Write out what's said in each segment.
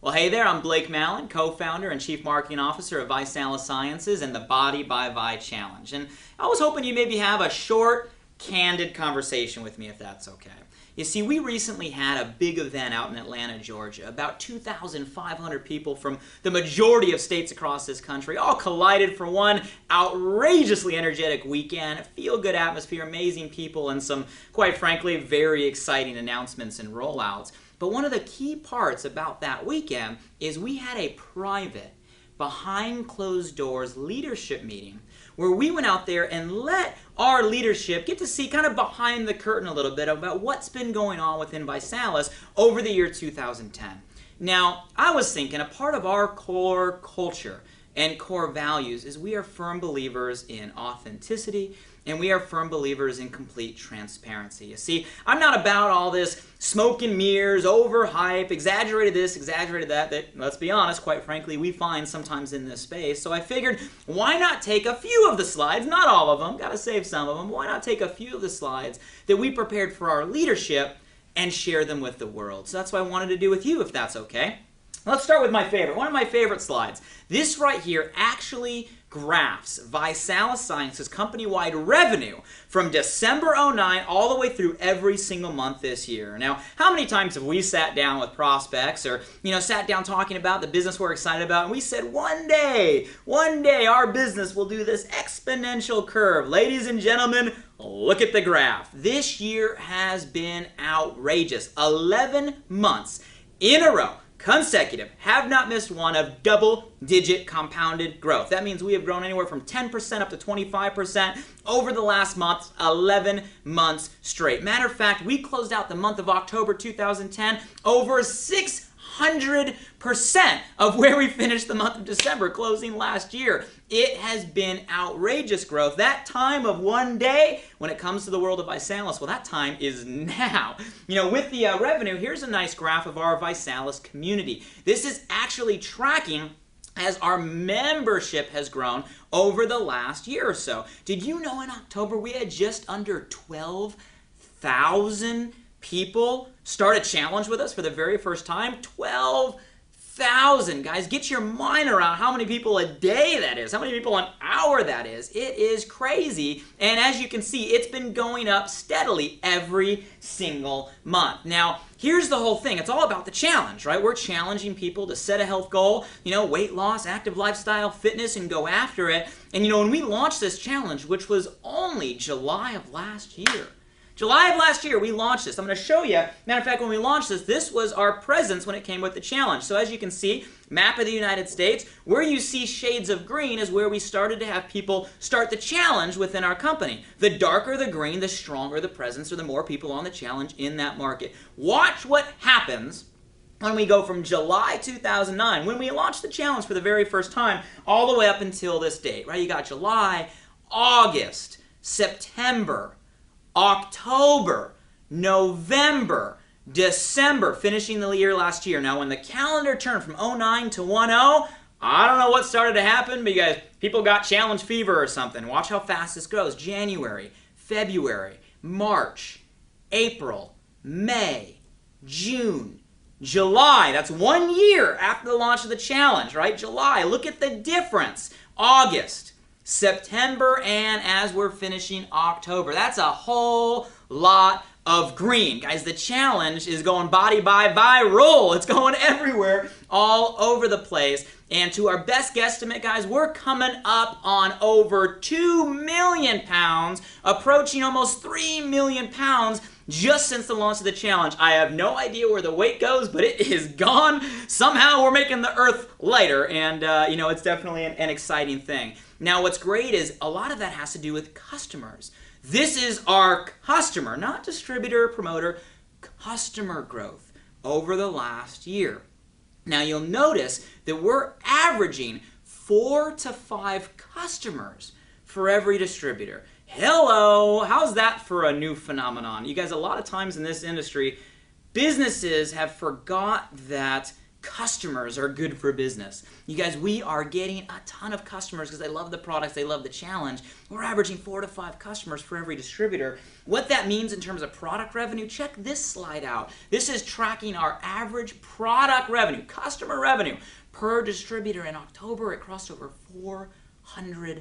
Well, hey there, I'm Blake Mallon, co-founder and chief marketing officer of ViSalus Sciences and the Body by Vi Challenge. And I was hoping you maybe have a short, candid conversation with me if that's okay. You see, we recently had a big event out in Atlanta, Georgia. About 2,500 people from the majority of states across this country all collided for one outrageously energetic weekend, a feel-good atmosphere, amazing people, and some, quite frankly, very exciting announcements and rollouts. But one of the key parts about that weekend is we had a private, behind closed doors leadership meeting where we went out there and let our leadership get to see kind of behind the curtain a little bit about what's been going on within ViSalus over the year 2010. Now, I was thinking a part of our core culture and core values is we are firm believers in authenticity and we are firm believers in complete transparency. You see, I'm not about all this smoke and mirrors, overhype, exaggerated this, exaggerated that, let's be honest, quite frankly, we find sometimes in this space. So I figured, why not take a few of the slides, not all of them, gotta save some of them, why not take a few of the slides that we prepared for our leadership and share them with the world. So that's what I wanted to do with you, if that's okay. Let's start with my favorite, one of my favorite slides. This right here actually graphs ViSalus Sciences company-wide revenue from December 09 all the way through every single month this year. Now, how many times have we sat down with prospects or, sat down talking about the business we're excited about and we said, one day our business will do this exponential curve. Ladies and gentlemen, look at the graph. This year has been outrageous. 11 months in a row. Consecutive, have not missed one of double-digit compounded growth. That means we have grown anywhere from 10% up to 25% over the last month, 11 months straight. Matter of fact, we closed out the month of October 2010 over 600% of where we finished the month of December closing last year. It has been outrageous growth. That time of one day when it comes to the world of ViSalus, well, that time is now. With the revenue, here's a nice graph of our ViSalus community. This is actually tracking as our membership has grown over the last year or so. Did you know in October we had just under 12,000 people start a challenge with us for the very first time? 12,000, guys. Get your mind around how many people a day that is, how many people an hour that is. It is crazy. And as you can see, it's been going up steadily every single month. Now, here's the whole thing. It's all about the challenge, right? We're challenging people to set a health goal, weight loss, active lifestyle, fitness, and go after it. And when we launched this challenge, which was only July of last year, we launched this. I'm going to show you. Matter of fact, when we launched this, this was our presence when it came with the challenge. So as you can see, map of the United States, where you see shades of green is where we started to have people start the challenge within our company. The darker the green, the stronger the presence or the more people on the challenge in that market. Watch what happens when we go from July 2009, when we launched the challenge for the very first time, all the way up until this date, right? You got July, August, September, October, November, December, finishing the year last year. Now, when the calendar turned from 09 to 10, I don't know what started to happen, but you guys, people got challenge fever or something. Watch how fast this grows. January, February, March, April, May, June, July. That's 1 year after the launch of the challenge, right? July, look at the difference. August, September, and as we're finishing October. That's a whole lot of green. Guys, the challenge is going body by viral. It's going everywhere, all over the place. And to our best guesstimate, guys, we're coming up on over 2 million pounds, approaching almost 3 million pounds just since the launch of the challenge. I have no idea where the weight goes, but it is gone. Somehow we're making the earth lighter, and it's definitely an exciting thing. Now, what's great is a lot of that has to do with customers. This is our customer, not distributor, promoter, customer growth over the last year. Now, you'll notice that we're averaging 4 to 5 customers for every distributor. Hello, how's that for a new phenomenon? You guys, a lot of times in this industry, businesses have forgot that customers are good for business. You guys, we are getting a ton of customers because they love the products, they love the challenge. We're averaging 4 to 5 customers for every distributor. What that means in terms of product revenue, check this slide out. This is tracking our average product revenue, customer revenue, per distributor. In October, it crossed over $400.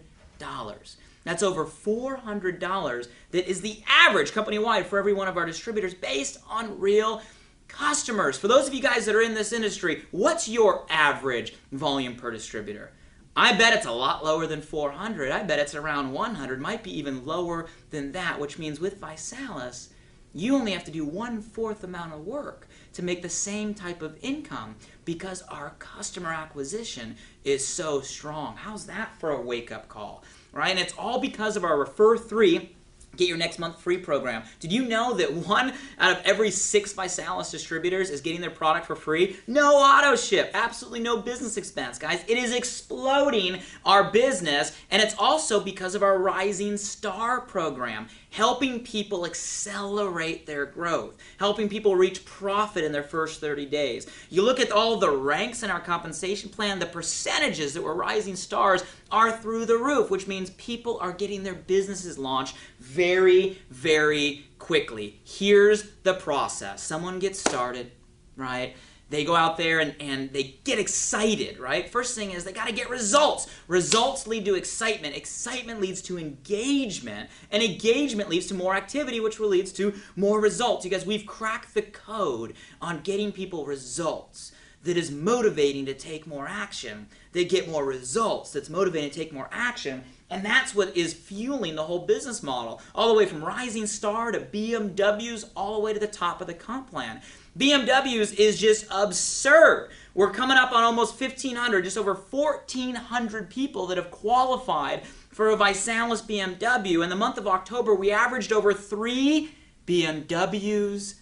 That's over $400 that is the average company-wide for every one of our distributors based on real customers. For those of you guys that are in this industry, what's your average volume per distributor? I bet it's a lot lower than 400. I bet it's around 100, might be even lower than that, which means with ViSalus, you only have to do 1/4 amount of work to make the same type of income because our customer acquisition is so strong. How's that for a wake-up call, right? And it's all because of our Refer 3 Get Your Next Month Free program. Did you know that 1 out of every 6 ViSalus distributors is getting their product for free? No auto ship, absolutely no business expense, guys. It is exploding our business, and it's also because of our Rising Star program, helping people accelerate their growth, helping people reach profit in their first 30 days. You look at all the ranks in our compensation plan, the percentages that were Rising Stars are through the roof, which means people are getting their businesses launched very, very quickly. Here's the process. Someone gets started, right? They go out there and they get excited, right? First thing is they got to get results. Results lead to excitement. Excitement leads to engagement. And engagement leads to more activity, which leads to more results. You guys, we've cracked the code on getting people results that is motivating to take more action. They get more results that's motivating to take more action. And that's what is fueling the whole business model, all the way from Rising Star to BMWs, all the way to the top of the comp plan. BMWs is just absurd. We're coming up on almost 1,500, just over 1,400 people that have qualified for a ViSalus BMW. In the month of October, we averaged over 3 BMWs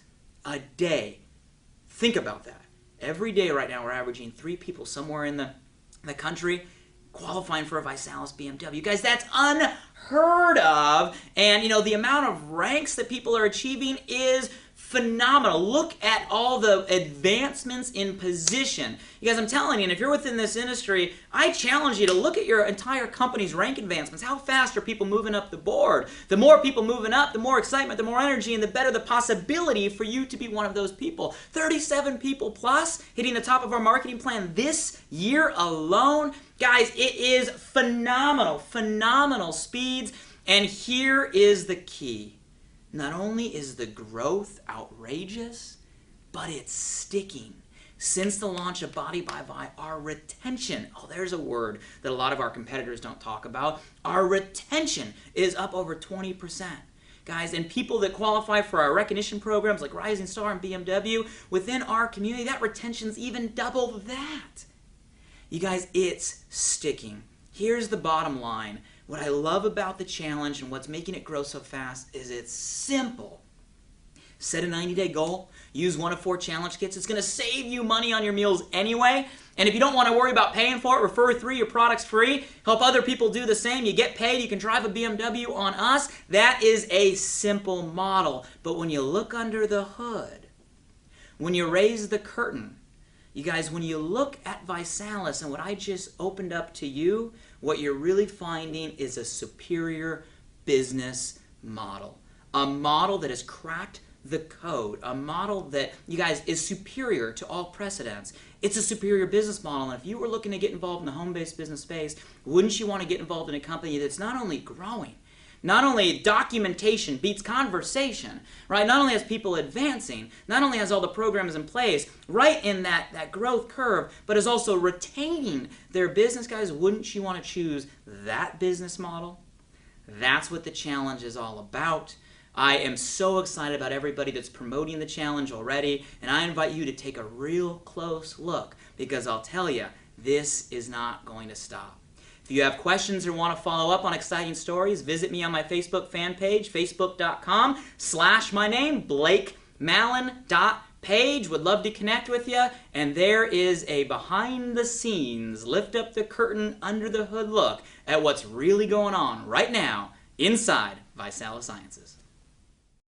a day. Think about that. Every day right now, we're averaging 3 people somewhere in the country qualifying for a ViSalus BMW. Guys, that's unheard of. And, you know, the amount of ranks that people are achieving is phenomenal. Look at all the advancements in position. You guys, I'm telling you, and if you're within this industry, I challenge you to look at your entire company's rank advancements. How fast are people moving up the board? The more people moving up, the more excitement, the more energy, and the better the possibility for you to be one of those people. 37 people plus hitting the top of our marketing plan this year alone. Guys, it is phenomenal, phenomenal speeds. And here is the key. Not only is the growth outrageous, but it's sticking. Since the launch of Body by Vi, our retention, oh, there's a word that a lot of our competitors don't talk about, our retention is up over 20%. Guys, and people that qualify for our recognition programs like Rising Star and BMW, within our community, that retention's even double that. You guys, it's sticking. Here's the bottom line. What I love about the challenge and what's making it grow so fast is it's simple. Set a 90-day goal. Use 1 of 4 challenge kits. It's going to save you money on your meals anyway. And if you don't want to worry about paying for it, Refer 3, your product's free. Help other people do the same. You get paid. You can drive a BMW on us. That is a simple model. But when you look under the hood, when you raise the curtain, you guys, when you look at ViSalus and what I just opened up to you, what you're really finding is a superior business model. A model that has cracked the code. A model that, you guys, is superior to all precedents. It's a superior business model. And if you were looking to get involved in the home-based business space, wouldn't you want to get involved in a company that's not only growing, not only documentation beats conversation, right? Not only has people advancing, not only has all the programs in place, right in that growth curve, but is also retaining their business, guys. Wouldn't you want to choose that business model? That's what the challenge is all about. I am so excited about everybody that's promoting the challenge already, and I invite you to take a real close look because I'll tell you, this is not going to stop. If you have questions or want to follow up on exciting stories, visit me on my Facebook fan page, facebook.com/my name, BlakeMallen.page. Would love to connect with you. And there is a behind the scenes, lift up the curtain, under the hood look at what's really going on right now inside ViSalus Sciences.